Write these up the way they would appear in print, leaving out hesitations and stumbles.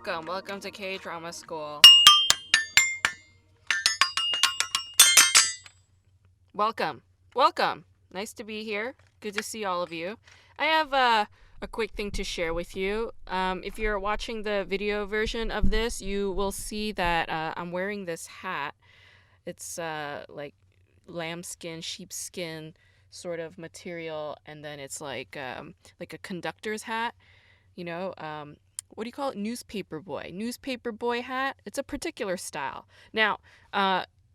Welcome to K-Drama School. Welcome. Nice to be here. Good to see all of you. I have a quick thing to share with you. If you're watching the video version of this, you will see that I'm wearing this hat. It's like lambskin, sheepskin sort of material, and then it's like a conductor's hat. You know, what do you call it? Newspaper boy hat. It's a particular style. Now,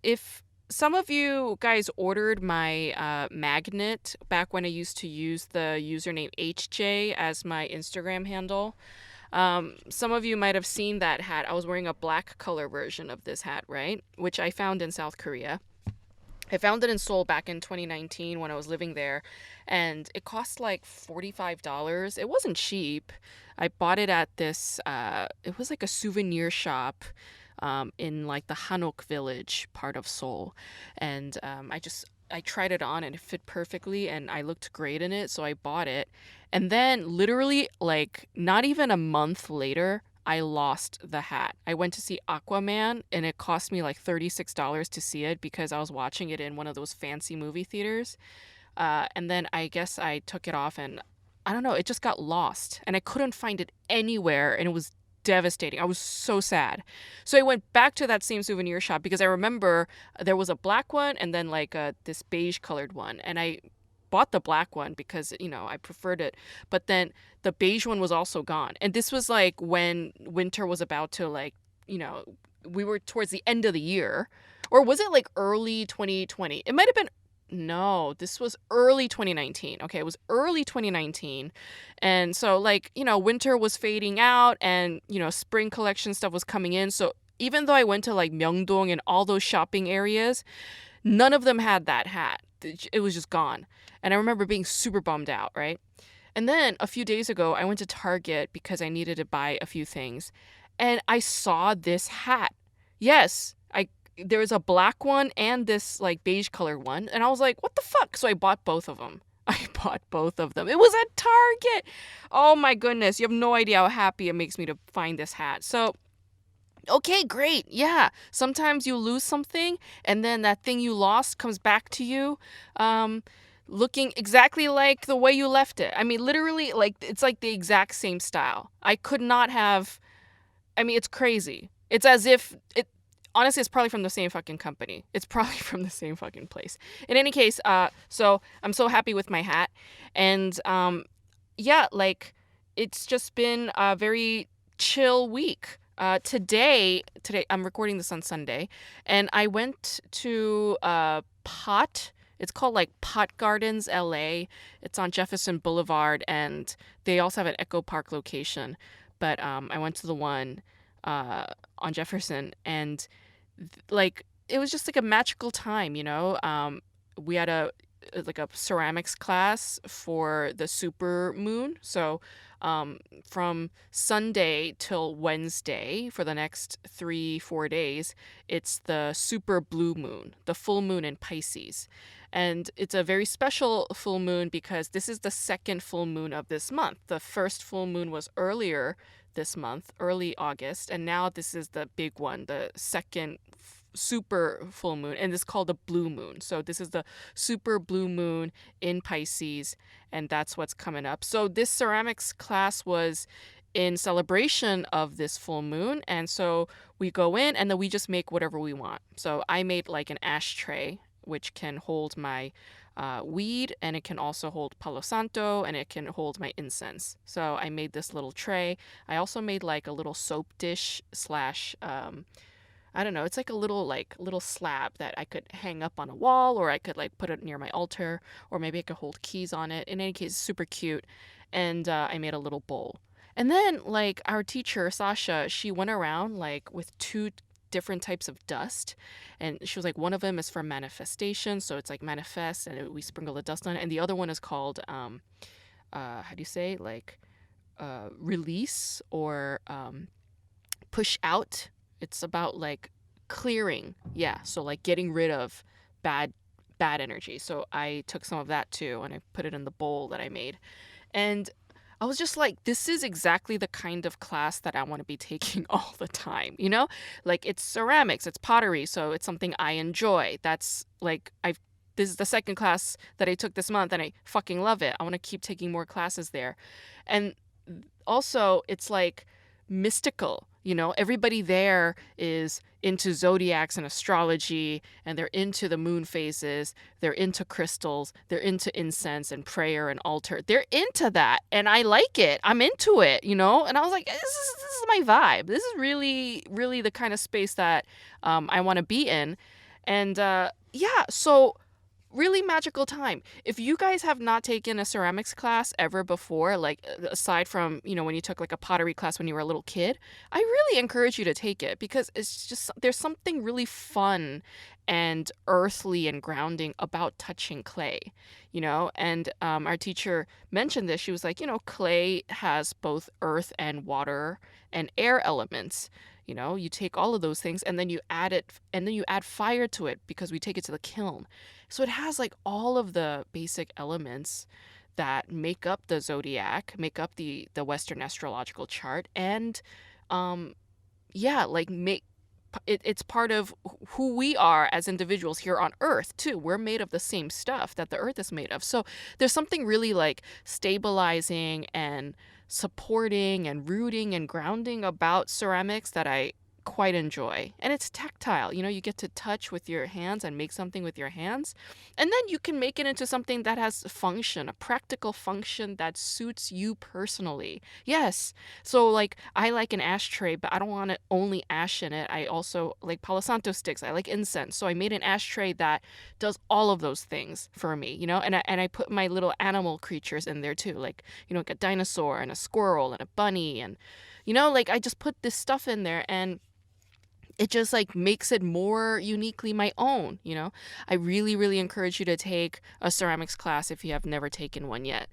if some of you guys ordered my magnet back when I used to use the username HJ as my Instagram handle, some of you might have seen that hat. I was wearing a black color version of this hat, right? Which I found in South Korea. I found it in Seoul back in 2019 when I was living there, and it cost like $45. It wasn't cheap. I bought it at this, it was like a souvenir shop in like the Hanok village part of Seoul. And I tried it on and it fit perfectly and I looked great in it, so I bought it. And then literally like not even a month later, I lost the hat. I went to see Aquaman and it cost me like $36 to see it because I was watching it in one of those fancy movie theaters. And then I guess I took it off and I don't know, it just got lost and I couldn't find it anywhere and it was devastating. I was so sad. So I went back to that same souvenir shop because I remember there was a black one and then like this beige colored one. And I bought the black one because, you know, I preferred it. But then the beige one was also gone. And this was like when winter was about to like, you know, we were towards the end of the year. Or was it like early 2020? It might have been. No, this was early 2019. Okay, it was early 2019. And so, like, you know, winter was fading out and, you know, spring collection stuff was coming in. So even though I went to like Myeongdong and all those shopping areas, none of them had that hat. It was just gone. And I remember being super bummed out, right? And then a few days ago, I went to Target because I needed to buy a few things. And I saw this hat. Yes, there was a black one and this like beige colored one. And I was like, what the fuck? So I bought both of them. I bought both of them. It was at Target. Oh my goodness. You have no idea how happy it makes me to find this hat. So, okay, great. Yeah. Sometimes you lose something and then that thing you lost comes back to you. Looking exactly like the way you left it. I mean, literally, like, it's like the exact same style. I could not have. I mean, it's crazy. It's as if it. Honestly, it's probably from the same fucking company. It's probably from the same fucking place. In any case, so I'm so happy with my hat, and yeah, like it's just been a very chill week. Today I'm recording this on Sunday, and I went to Pot. It's called like Pot Gardens, LA. It's on Jefferson Boulevard, and they also have an Echo Park location. But I went to the one on Jefferson, and like it was just like a magical time, you know. We had a like a ceramics class for the super moon, so from Sunday till Wednesday for the next 3-4 days, it's the super blue moon, the full moon in Pisces. And it's a very special full moon because this is the second full moon of this month. The first full moon was earlier this month, early August, and now this is the big one, the second super full moon, and it's called a blue moon. So this is the super blue moon in Pisces, and that's what's coming up. So this ceramics class was in celebration of this full moon, and so we go in and then we just make whatever we want. So I made like an ashtray which can hold my weed, and it can also hold Palo Santo, and it can hold my incense. So I made this little tray. I also made like a little soap dish slash I don't know, it's like a little slab that I could hang up on a wall, or I could like put it near my altar, or maybe I could hold keys on it. In any case, super cute. And I made a little bowl. And then like our teacher Sasha, she went around like with two different types of dust, and she was like, one of them is for manifestation, so it's like manifest and we sprinkle the dust on it, and the other one is called how do you say, like release, or push out. It's about like clearing, yeah, so like getting rid of bad energy. So I took some of that too and I put it in the bowl that I made. And I was just like, this is exactly the kind of class that I want to be taking all the time, you know? Like it's ceramics, it's pottery, so it's something I enjoy. That's like this is the second class that I took this month and I fucking love it. I want to keep taking more classes there. And also it's like mystical, you know? Everybody there is into zodiacs and astrology, and they're into the moon phases, they're into crystals, they're into incense and prayer and altar. They're into that, and I like it. I'm into it, you know? And I was like, this is my vibe. This is really, really the kind of space that I want to be in. And yeah, so really magical time. If you guys have not taken a ceramics class ever before, like aside from, you know, when you took like a pottery class when you were a little kid, I really encourage you to take it because it's just, there's something really fun and earthly and grounding about touching clay, you know? And our teacher mentioned this. She was like, you know, clay has both earth and water and air elements. You know, you take all of those things and then you add it, and then you add fire to it because we take it to the kiln. So it has like all of the basic elements that make up the zodiac, make up the Western astrological chart, and yeah, like it's part of who we are as individuals here on Earth too. We're made of the same stuff that the Earth is made of. So there's something really like stabilizing and supporting and rooting and grounding about ceramics that I quite enjoy. And it's tactile. You know, you get to touch with your hands and make something with your hands. And then you can make it into something that has function, a practical function that suits you personally. Yes. So like I like an ashtray, but I don't want to only ash in it. I also like Palo Santo sticks. I like incense. So I made an ashtray that does all of those things for me, you know, and I put my little animal creatures in there too. Like, you know, like a dinosaur and a squirrel and a bunny, and you know, like I just put this stuff in there, and it just like makes it more uniquely my own, you know? I really, really encourage you to take a ceramics class if you have never taken one yet.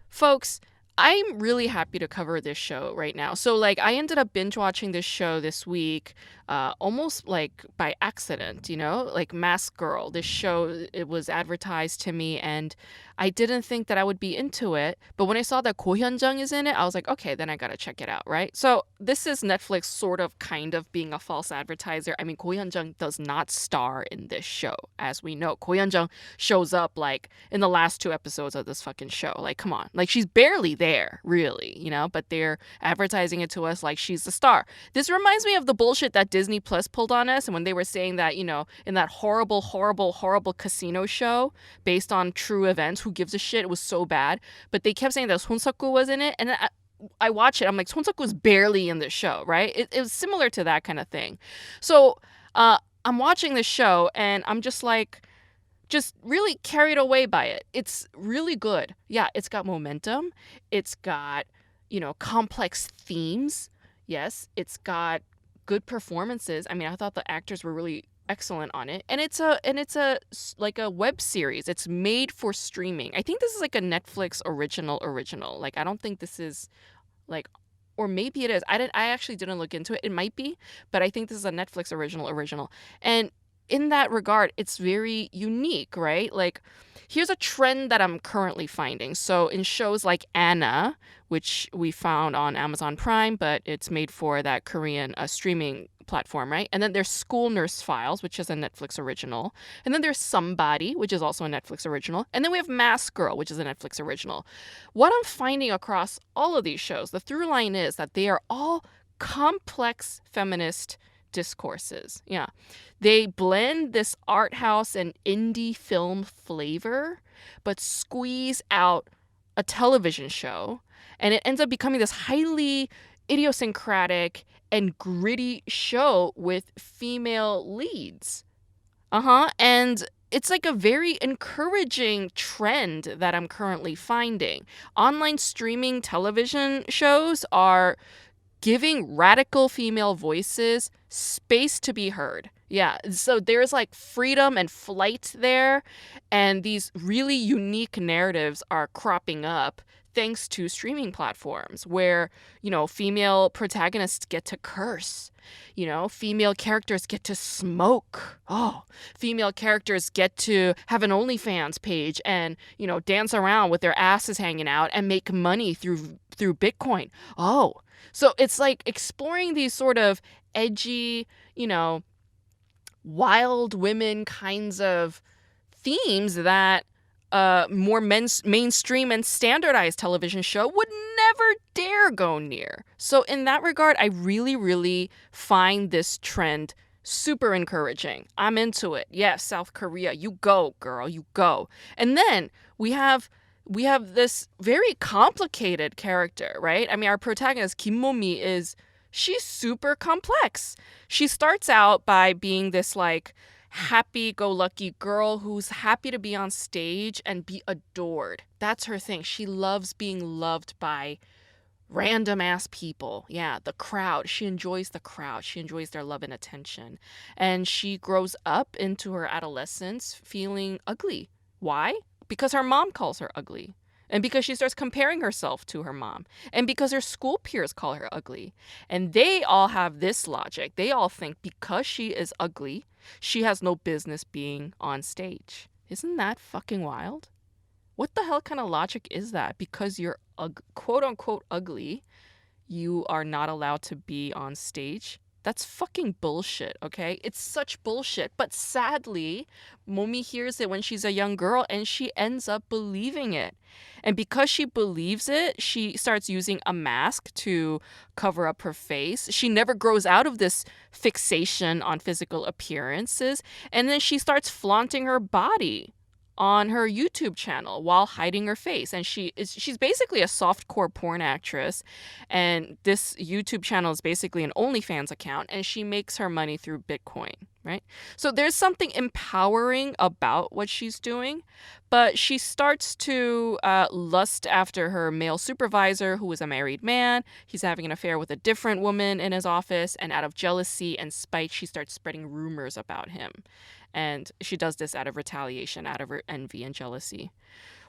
Folks, I'm really happy to cover this show right now. So like I ended up binge watching this show this week, almost like by accident, you know, like Mask Girl. This show, it was advertised to me and I didn't think that I would be into it. But when I saw that Ko Hyun-jung is in it, I was like, okay, then I gotta check it out, right? So this is Netflix sort of kind of being a false advertiser. I mean, Ko Hyun-jung does not star in this show. As we know, Ko Hyun-jung shows up like in the last 2 episodes of this fucking show. Like, come on. Like, she's barely there, really, you know? But they're advertising it to us like she's the star. This reminds me of the bullshit that Disney Plus pulled on us, and when they were saying that, you know, in that horrible, horrible, horrible casino show based on true events, who gives a shit? It was so bad. But they kept saying that Son Seok-gu was in it, and I watch it. I'm like, Son Seok-gu was barely in the show, right? It was similar to that kind of thing. So I'm watching this show, and I'm just like, just really carried away by it. It's really good. Yeah, it's got momentum. It's got, you know, complex themes. Yes, it's got good performances. I mean, I thought the actors were really excellent on it, and it's a like a web series. It's made for streaming. I think this is like a Netflix original. Like, I don't think this is like, or maybe it is. I actually didn't look into it. It might be, but I think this is a Netflix original. And in that regard, it's very unique, right? Like, here's a trend that I'm currently finding. So in shows like Anna, which we found on Amazon Prime, but it's made for that Korean streaming platform, right? And then there's School Nurse Files, which is a Netflix original. And then there's Somebody, which is also a Netflix original. And then we have Mask Girl, which is a Netflix original. What I'm finding across all of these shows, the through line is that they are all complex feminist discourses. Yeah. They blend this art house and indie film flavor, but squeeze out a television show. And it ends up becoming this highly idiosyncratic and gritty show with female leads. And it's like a very encouraging trend that I'm currently finding. Online streaming television shows are giving radical female voices space to be heard. Yeah, so there's like freedom and flight there, and these really unique narratives are cropping up thanks to streaming platforms where, female protagonists get to curse. Female characters get to smoke. Oh, female characters get to have an OnlyFans page and, dance around with their asses hanging out and make money through Bitcoin. Oh, so it's like exploring these sort of edgy, wild women kinds of themes that more mainstream and standardized television show would never dare go near. So in that regard, I really, really find this trend super encouraging. I'm into it. Yes, South Korea, you go, girl, you go. And then we have this very complicated character, right? I mean, our protagonist, Kim Mo-mi, she's super complex. She starts out by being this like happy-go-lucky girl who's happy to be on stage and be adored. That's her thing. She loves being loved by random ass people. Yeah, the crowd. She enjoys the crowd. She enjoys their love and attention. And she grows up into her adolescence feeling ugly. Why? Because her mom calls her ugly. And because she starts comparing herself to her mom. And because her school peers call her ugly. And they all have this logic. They all think because she is ugly, she has no business being on stage. Isn't that fucking wild? What the hell kind of logic is that? Because you're quote unquote ugly, you are not allowed to be on stage? That's fucking bullshit, okay? It's such bullshit. But sadly, Momi hears it when she's a young girl and she ends up believing it. And because she believes it, she starts using a mask to cover up her face. She never grows out of this fixation on physical appearances. And then she starts flaunting her body on her YouTube channel while hiding her face. And she's basically a softcore porn actress. And this YouTube channel is basically an OnlyFans account. And she makes her money through Bitcoin, right? So there's something empowering about what she's doing. But she starts to lust after her male supervisor, who is a married man. He's having an affair with a different woman in his office. And out of jealousy and spite, she starts spreading rumors about him. And she does this out of retaliation, out of her envy and jealousy.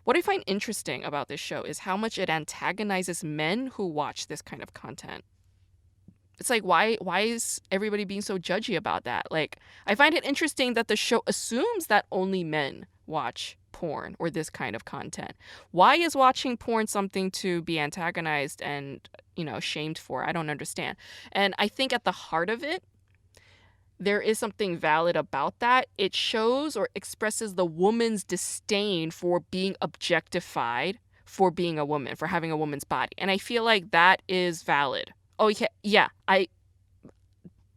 What I find interesting about this show is how much it antagonizes men who watch this kind of content. It's like, why is everybody being so judgy about that? Like, I find it interesting that the show assumes that only men watch porn or this kind of content. Why is watching porn something to be antagonized and, shamed for? I don't understand. And I think at the heart of it, there is something valid about that. It shows or expresses the woman's disdain for being objectified, for being a woman, for having a woman's body. And I feel like that is valid. Oh, yeah, I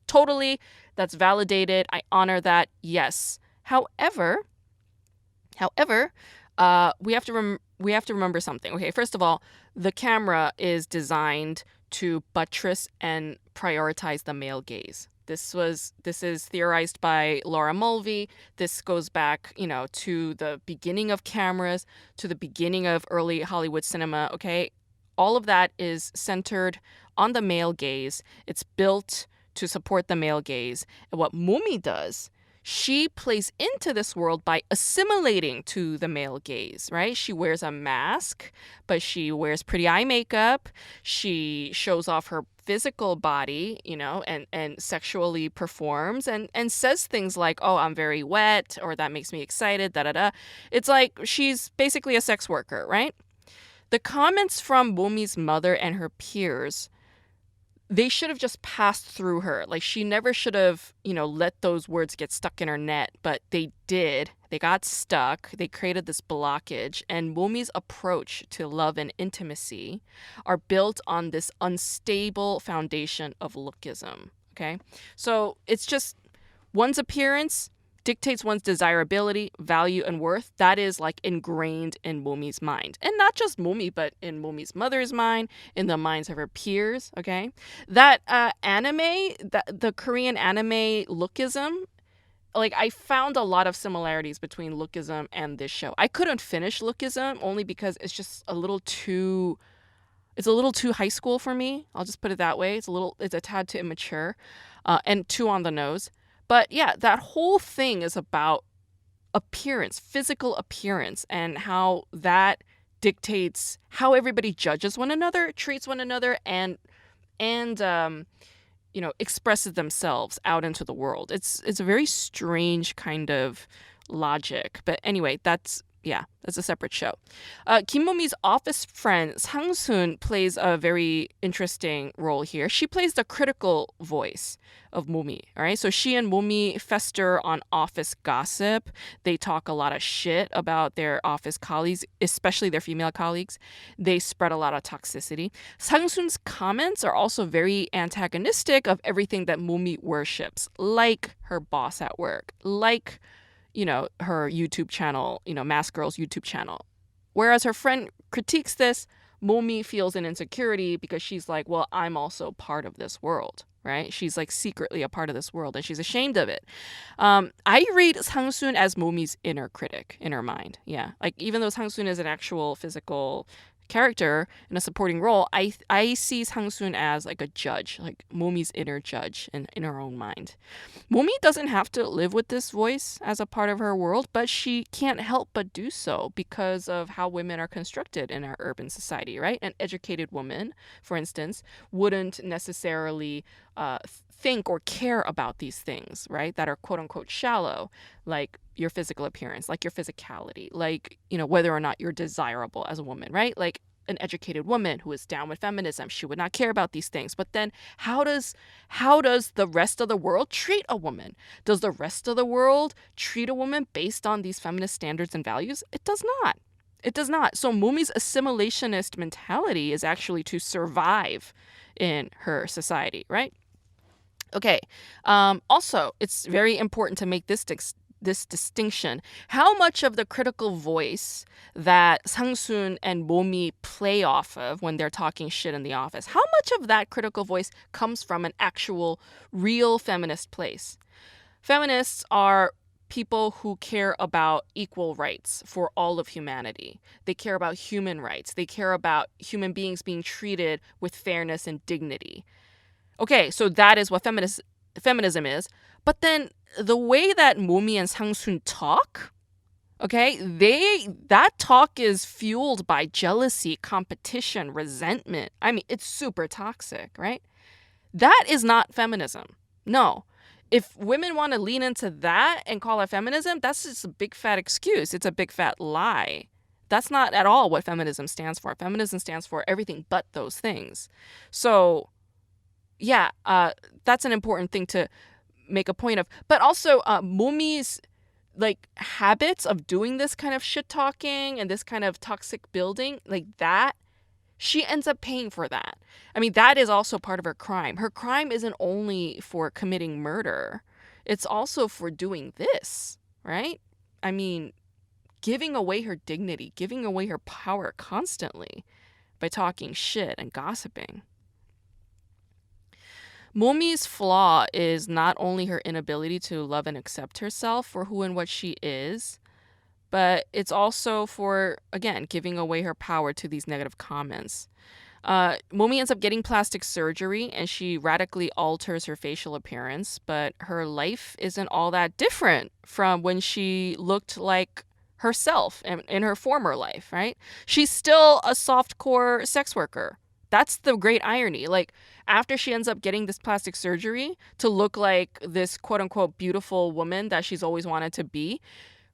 totally, that's validated. I honor that. Yes. However, we have to remember something. Okay, first of all, the camera is designed to buttress and prioritize the male gaze. This is theorized by Laura Mulvey. This goes back, to the beginning of cameras, to the beginning of early Hollywood cinema, okay? All of that is centered on the male gaze. It's built to support the male gaze. And what Momi does, she plays into this world by assimilating to the male gaze, right? She wears a mask, but she wears pretty eye makeup. She shows off her physical body, and sexually performs and says things like, oh, I'm very wet, or that makes me excited, da-da-da. It's like she's basically a sex worker, right? The comments from Momi's mother and her peers, they should have just passed through her. Like, she never should have, let those words get stuck in her net, but they did. They got stuck. They created this blockage. And Momi's approach to love and intimacy are built on this unstable foundation of lookism, okay? So it's just one's appearance dictates one's desirability, value, and worth. That is like ingrained in Momi's mind. And not just Momi, but in Momi's mother's mind, in the minds of her peers, okay? That the Korean anime lookism, like, I found a lot of similarities between lookism and this show. I couldn't finish lookism only because it's just a little too high school for me. I'll just put it that way. It's a tad too immature and too on the nose. But yeah, that whole thing is about appearance, physical appearance, and how that dictates how everybody judges one another, treats one another, and expresses themselves out into the world. It's a very strange kind of logic. But anyway, that's a separate show. Kim Momi's office friend Sang-soon plays a very interesting role here. She plays the critical voice of Momi, all right? So she and Momi fester on office gossip. They talk a lot of shit about their office colleagues, especially their female colleagues. They spread a lot of toxicity. Sang-soon's comments are also very antagonistic of everything that Momi worships, like her boss at work, like her YouTube channel, Mask Girl's YouTube channel. Whereas her friend critiques this, Momi feels an insecurity because she's like, well, I'm also part of this world, right? She's like secretly a part of this world and she's ashamed of it. I read Sang-soon as Momi's inner critic in her mind. Yeah. Like even though Sang-soon is an actual physical character in a supporting role, I see Sang-soon as like a judge, like Momi's inner judge in her own mind. Momi doesn't have to live with this voice as a part of her world, but she can't help but do so because of how women are constructed in our urban society, right? An educated woman, for instance, wouldn't necessarily think or care about these things, right? That are quote unquote shallow, like your physical appearance, like your physicality, like, whether or not you're desirable as a woman, right? Like an educated woman who is down with feminism, she would not care about these things. But then how does the rest of the world treat a woman? Does the rest of the world treat a woman based on these feminist standards and values? It does not. It does not. So Momi's assimilationist mentality is actually to survive in her society, right? Okay. Also, it's very important to make this distinction. How much of the critical voice that Sang-soon and Momi play off of when they're talking shit in the office, how much of that critical voice comes from an actual, real feminist place? Feminists are people who care about equal rights for all of humanity. They care about human rights. They care about human beings being treated with fairness and dignity. Okay, so that is what feminism is. But then the way that Momi and Sang-soon talk, okay, that talk is fueled by jealousy, competition, resentment. I mean, it's super toxic, right? That is not feminism. No. If women want to lean into that and call it feminism, that's just a big fat excuse. It's a big fat lie. That's not at all what feminism stands for. Feminism stands for everything but those things. So yeah, that's an important thing to make a point of. But also, Momi's like habits of doing this kind of shit talking and this kind of toxic building, like that, she ends up paying for that. I mean, that is also part of her crime. Her crime isn't only for committing murder. It's also for doing this, right? I mean, giving away her dignity, giving away her power constantly by talking shit and gossiping. Momi's flaw is not only her inability to love and accept herself for who and what she is, but it's also for, again, giving away her power to these negative comments. Momi ends up getting plastic surgery and she radically alters her facial appearance, but her life isn't all that different from when she looked like herself in her former life, right? She's still a softcore sex worker. That's the great irony. Like, after she ends up getting this plastic surgery to look like this quote unquote beautiful woman that she's always wanted to be,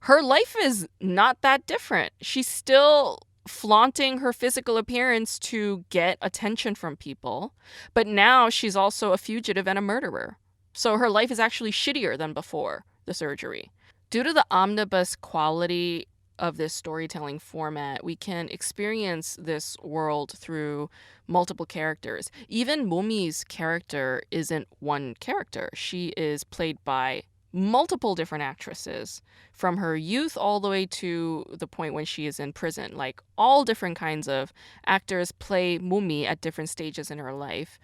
her life is not that different. She's still flaunting her physical appearance to get attention from people, but now she's also a fugitive and a murderer. So her life is actually shittier than before the surgery. Due to the omnibus quality of this storytelling format, we can experience this world through multiple characters. Even Momi's character isn't one character. She is played by multiple different actresses from her youth all the way to the point when she is in prison. Like, all different kinds of actors play Momi at different stages in her life.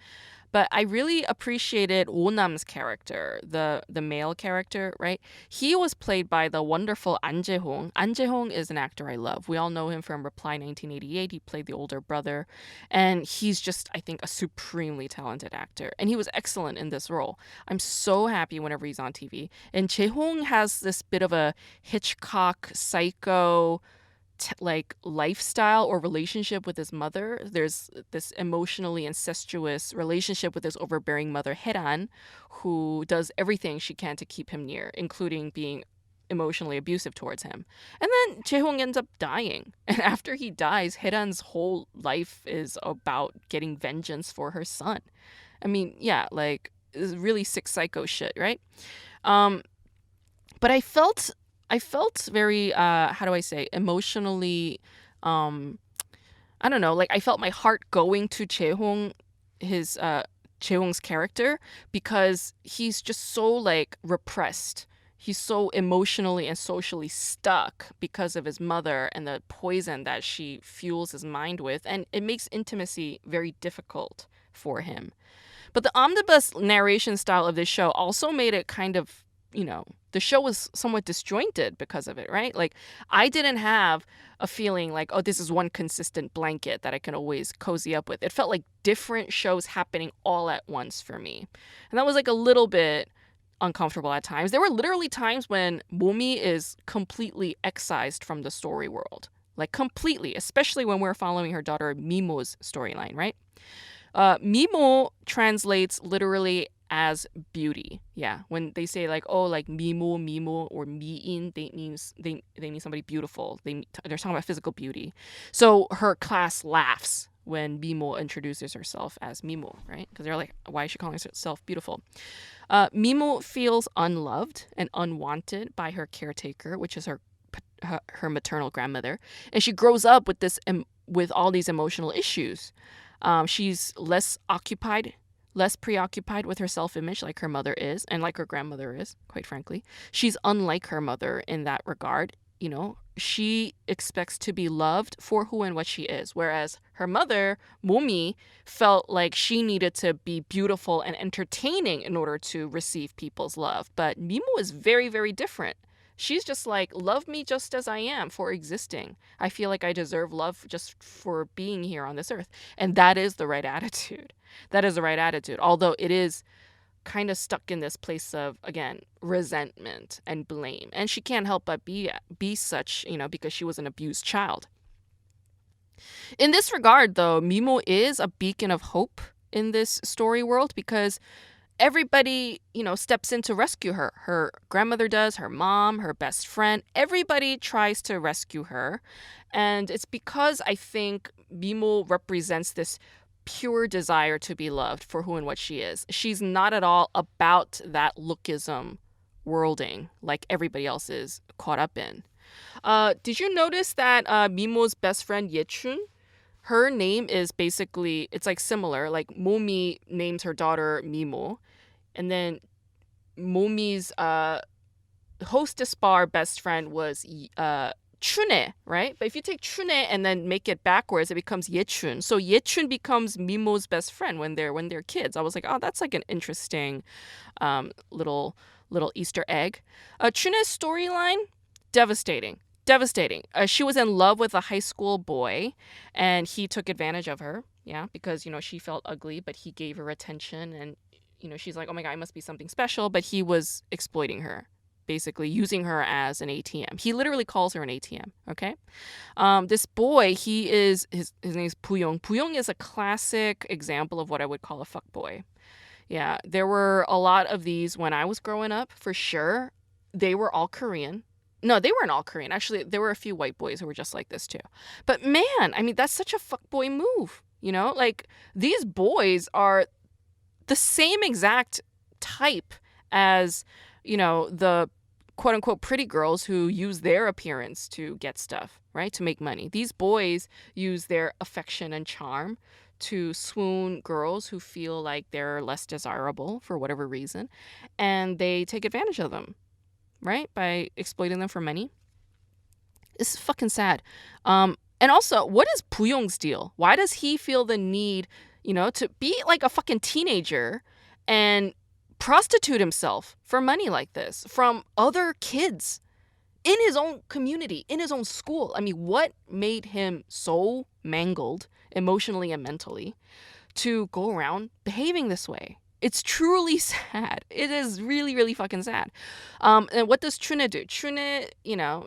But I really appreciated Oh-nam's character, the male character, right? He was played by the wonderful An jae-hong. An jae-hong is an actor I love. We all know him from Reply 1988. He played the older brother. And he's just, I think, a supremely talented actor. And he was excellent in this role. I'm so happy whenever he's on TV. And Jae-hong has this bit of a Hitchcock psycho like lifestyle or relationship with his mother. There's this emotionally incestuous relationship with his overbearing mother hye-ran, who does everything she can to keep him near, including being emotionally abusive towards him. And then jae-hong ends up dying. And after he dies, hye-ran's whole life is about getting vengeance for her son. I mean, yeah, like, it's really sick psycho shit, right? But I felt very how do I say, emotionally, I don't know, like I felt my heart going to Jae-hong, his Jae-hong's character, because he's just so like repressed. He's so emotionally and socially stuck because of his mother and the poison that she fuels his mind with, and it makes intimacy very difficult for him. But the omnibus narration style of this show also made it kind of, the show was somewhat disjointed because of it, right? Like, I didn't have a feeling like, oh, this is one consistent blanket that I can always cozy up with. It felt like different shows happening all at once for me. And that was like a little bit uncomfortable at times. There were literally times when Momi is completely excised from the story world. Like, completely, especially when we're following her daughter Mimo's storyline, right? Mimo translates literally as beauty. Yeah, when they say like, oh, like Mimo or miin, they mean somebody beautiful. They're talking about physical beauty. So her class laughs when Mimo introduces herself as Mimo, right? Because they're like, why is she calling herself beautiful? Mimo feels unloved and unwanted by her caretaker, which is her maternal grandmother, and she grows up with with all these emotional issues. She's less preoccupied with her self-image like her mother is, and like her grandmother is, quite frankly. She's unlike her mother in that regard. She expects to be loved for who and what she is, whereas her mother, Momi, felt like she needed to be beautiful and entertaining in order to receive people's love. But Mimo is very, very different. She's just like, love me just as I am for existing. I feel like I deserve love just for being here on this earth. And that is the right attitude. That is the right attitude. Although it is kind of stuck in this place of, again, resentment and blame. And she can't help but be such, because she was an abused child. In this regard, though, Mimo is a beacon of hope in this story world because everybody, steps in to rescue her. Her grandmother does, her mom, her best friend. Everybody tries to rescue her. And it's because I think Mimo represents this pure desire to be loved for who and what she is. She's not at all about that lookism worlding like everybody else is caught up in. Did you notice that Mimo's best friend Ye-chun, her name is basically, it's like similar, like Momi names her daughter Mimo, and then Momi's hostess bar best friend was Chune, right? But if you take Chune and then make it backwards, it becomes Ye-chun. So Ye-chun becomes Mimo's best friend when they're kids. I was like, oh, that's like an interesting little Easter egg. Chune's storyline, devastating. She was in love with a high school boy, and he took advantage of her. Yeah, because she felt ugly, but he gave her attention, and she's like, oh my god, I must be something special. But he was exploiting her, basically using her as an ATM. He literally calls her an ATM. Okay, this boy, his name is Puyong. Puyong is a classic example of what I would call a fuckboy. Yeah, there were a lot of these when I was growing up, for sure. They were all Korean. No, they weren't all Korean. Actually, there were a few white boys who were just like this too. But man, I mean, that's such a fuckboy move, Like, these boys are the same exact type as, the quote-unquote pretty girls who use their appearance to get stuff, right? To make money. These boys use their affection and charm to swoon girls who feel like they're less desirable for whatever reason, and they take advantage of them, right? By exploiting them for money. This is fucking sad. And also, what is Puyong's deal? Why does he feel the need, to be like a fucking teenager and prostitute himself for money like this from other kids in his own community, in his own school? I mean, what made him so mangled emotionally and mentally to go around behaving this way It's truly sad. It is really, really fucking sad. And what does Trina do? Trina,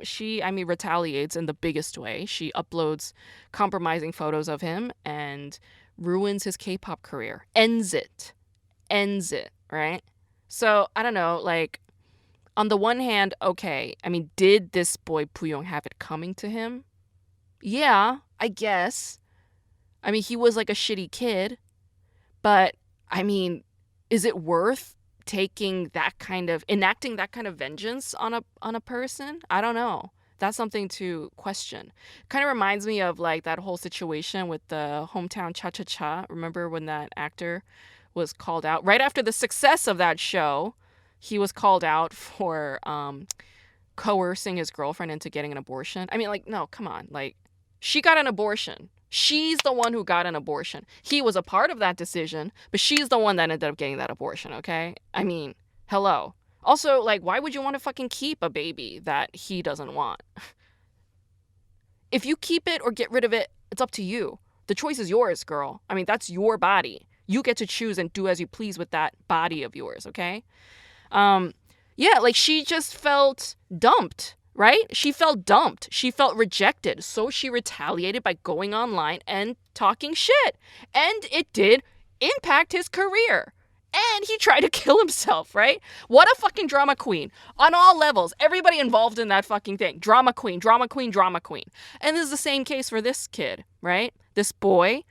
she, retaliates in the biggest way. She uploads compromising photos of him and ruins his K-pop career. Ends it, right? So, I don't know, like, on the one hand, okay, did this boy Poo-young have it coming to him? Yeah, I guess. He was like a shitty kid, but, is it worth enacting that kind of vengeance on a person? I don't know. That's something to question. Kind of reminds me of like that whole situation with the hometown cha-cha-cha. Remember when that actor was called out right after the success of that show? He was called out for coercing his girlfriend into getting an abortion. No, come on. Like, she got an abortion. She's the one who got an abortion. He was a part of that decision, but she's the one that ended up getting that abortion, okay? Hello. Also, like, why would you want to fucking keep a baby that he doesn't want? If you keep it or get rid of it, it's up to you. The choice is yours, girl. That's your body. You get to choose and do as you please with that body of yours, okay? Yeah, like, she just felt dumped. Right? She felt dumped. She felt rejected. So she retaliated by going online and talking shit. And it did impact his career. And he tried to kill himself, right? What a fucking drama queen. On all levels. Everybody involved in that fucking thing. Drama queen, drama queen, drama queen. And this is the same case for this kid, right? This boy,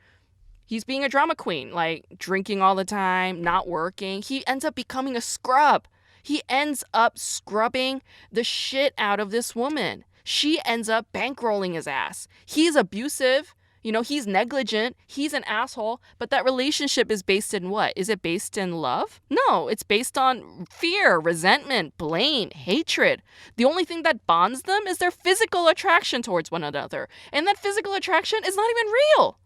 he's being a drama queen. Like, drinking all the time, not working. He ends up becoming a scrub. He ends up scrubbing the shit out of this woman. She ends up bankrolling his ass. He's abusive. He's negligent. He's an asshole. But that relationship is based in what? Is it based in love? No, it's based on fear, resentment, blame, hatred. The only thing that bonds them is their physical attraction towards one another. And that physical attraction is not even real.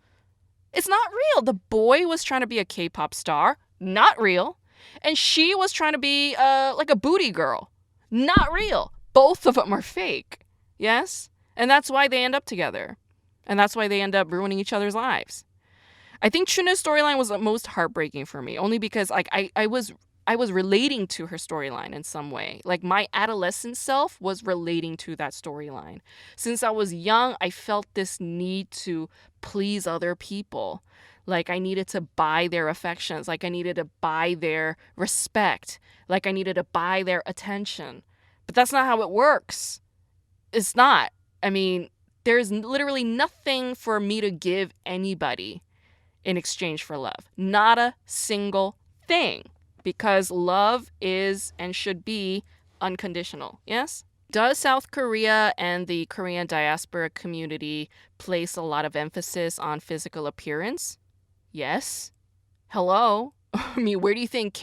It's not real. The boy was trying to be a K-pop star. Not real. And she was trying to be like a booty girl. Not real. Both of them are fake. Yes? And that's why they end up together. And that's why they end up ruining each other's lives. I think Trina's storyline was the most heartbreaking for me. Only because like I was relating to her storyline in some way. Like, my adolescent self was relating to that storyline. Since I was young, I felt this need to please other people. Like, I needed to buy their affections. Like, I needed to buy their respect. Like, I needed to buy their attention. But that's not how it works. It's not. There's literally nothing for me to give anybody in exchange for love. Not a single thing. Because love is and should be unconditional. Yes? Does South Korea and the Korean diaspora community place a lot of emphasis on physical appearance? Yes. Hello. Where do you think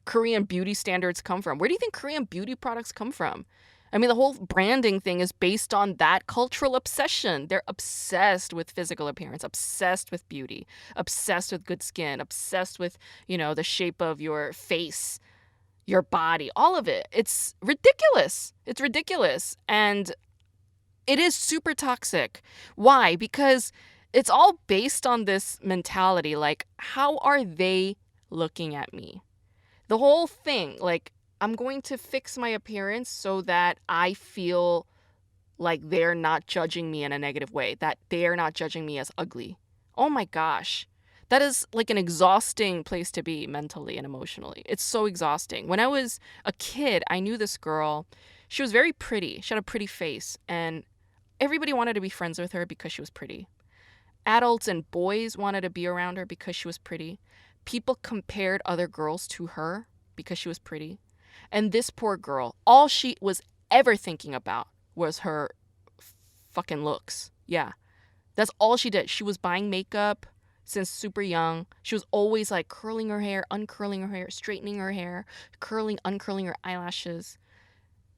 Korean beauty standards come from? Where do you think Korean beauty products come from? The whole branding thing is based on that cultural obsession. They're obsessed with physical appearance, obsessed with beauty, obsessed with good skin, obsessed with, the shape of your face, your body, all of it. It's ridiculous. It's ridiculous. And it is super toxic. Why? Because it's all based on this mentality, like, how are they looking at me? The whole thing, like, I'm going to fix my appearance so that I feel like they're not judging me in a negative way, that they're not judging me as ugly. Oh my gosh. That is like an exhausting place to be mentally and emotionally. It's so exhausting. When I was a kid, I knew this girl. She was very pretty. She had a pretty face, and everybody wanted to be friends with her because she was pretty. Adults and boys wanted to be around her because she was pretty. People compared other girls to her because she was pretty. And this poor girl, all she was ever thinking about was her fucking looks. Yeah. That's all she did. She was buying makeup since super young. She was always like curling her hair, uncurling her hair, straightening her hair, curling, uncurling her eyelashes.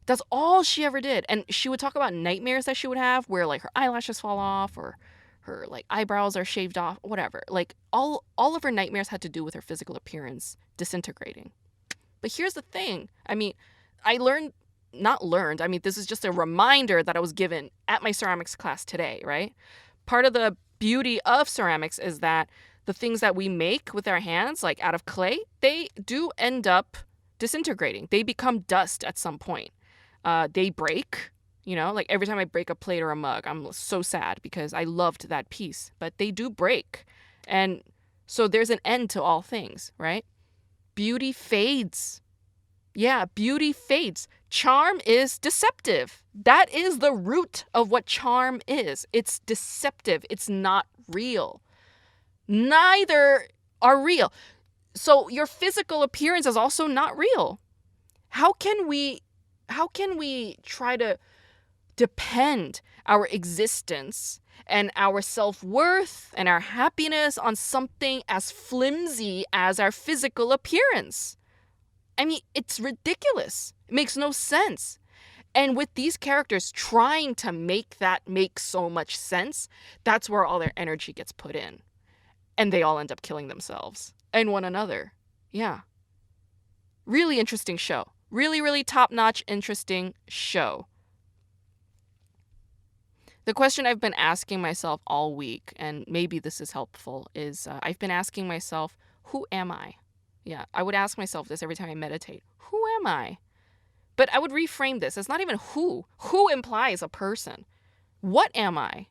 That's all she ever did. And she would talk about nightmares that she would have where like her eyelashes fall off or her like eyebrows are shaved off, whatever. Like all of her nightmares had to do with her physical appearance disintegrating. But here's the thing. This is just a reminder that I was given at my ceramics class today, right? Part of the beauty of ceramics is that the things that we make with our hands, like out of clay, they do end up disintegrating. They become dust at some point. They break, like every time I break a plate or a mug, I'm so sad because I loved that piece, but they do break. And so there's an end to all things, right? Beauty fades. Yeah, beauty fades. Charm is deceptive. That is the root of what charm is. It's deceptive. It's not real. Neither are real. So your physical appearance is also not real. How can we try to depend our existence and our self-worth and our happiness on something as flimsy as our physical appearance? I mean, it's ridiculous. It makes no sense. And with these characters trying to make that make so much sense, that's where all their energy gets put in. And they all end up killing themselves and one another. Yeah. Really interesting show. Really, really top-notch, interesting show. The question I've been asking myself all week, and maybe this is helpful, is I've been asking myself, who am I? Yeah, I would ask myself this every time I meditate. Who am I? But I would reframe this. It's not even who. Who implies a person. What am I?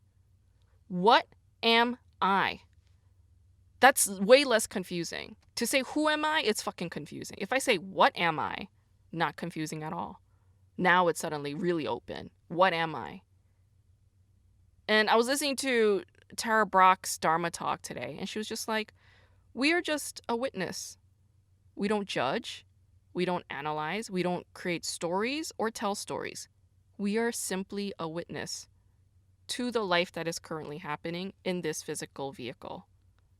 What am I? That's way less confusing. To say who am I, it's fucking confusing. If I say what am I, not confusing at all. Now it's suddenly really open. What am I? And I was listening to Tara Brach's Dharma talk today, and she was just like, we are just a witness. We don't judge. We don't analyze. We don't create stories or tell stories. We are simply a witness to the life that is currently happening in this physical vehicle.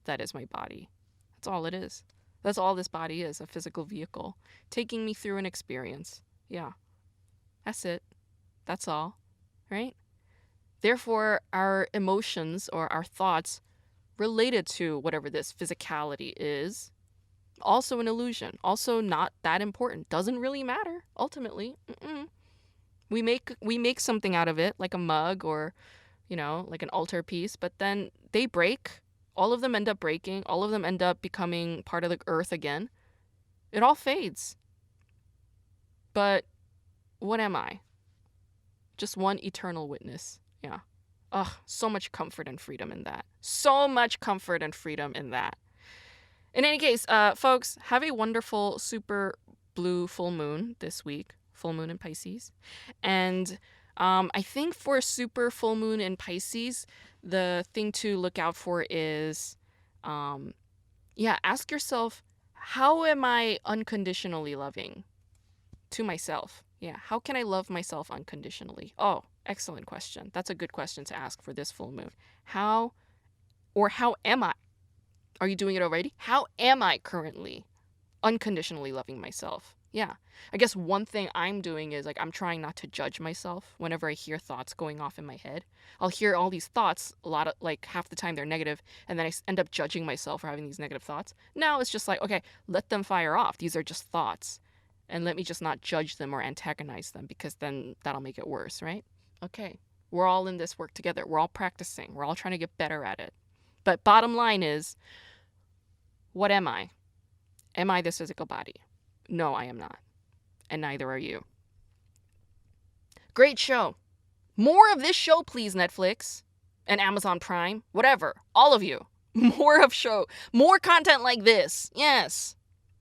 That is my body. That's all it is. That's all this body is, a physical vehicle, taking me through an experience. Yeah. That's it. That's all. Right? Therefore, our emotions or our thoughts related to whatever this physicality is, also an illusion, also not that important, doesn't really matter, ultimately. We make something out of it, like a mug or, like an altarpiece, but then they break. All of them end up breaking. All of them end up becoming part of the earth again. It all fades. But what am I? Just one eternal witness. Yeah. Ugh, so much comfort and freedom in that. So much comfort and freedom in that. In any case, folks, have a wonderful super blue full moon this week. Full moon in Pisces. And I think for a super full moon in Pisces, the thing to look out for is, ask yourself, how am I unconditionally loving to myself? Yeah, how can I love myself unconditionally? Oh, excellent question. That's a good question to ask for this full moon. How am I? Are you doing it already? How am I currently unconditionally loving myself? Yeah. I guess one thing I'm doing is I'm trying not to judge myself whenever I hear thoughts going off in my head. I'll hear all these thoughts, half the time they're negative, and then I end up judging myself for having these negative thoughts. Now it's just okay, let them fire off. These are just thoughts. And let me just not judge them or antagonize them, because then that'll make it worse, right? Okay. We're all in this work together. We're all practicing. We're all trying to get better at it. But bottom line is, what am I? Am I this physical body? No, I am not. And neither are you. Great show. More of this show, please, Netflix and Amazon Prime. Whatever. All of you. More content like this. Yes.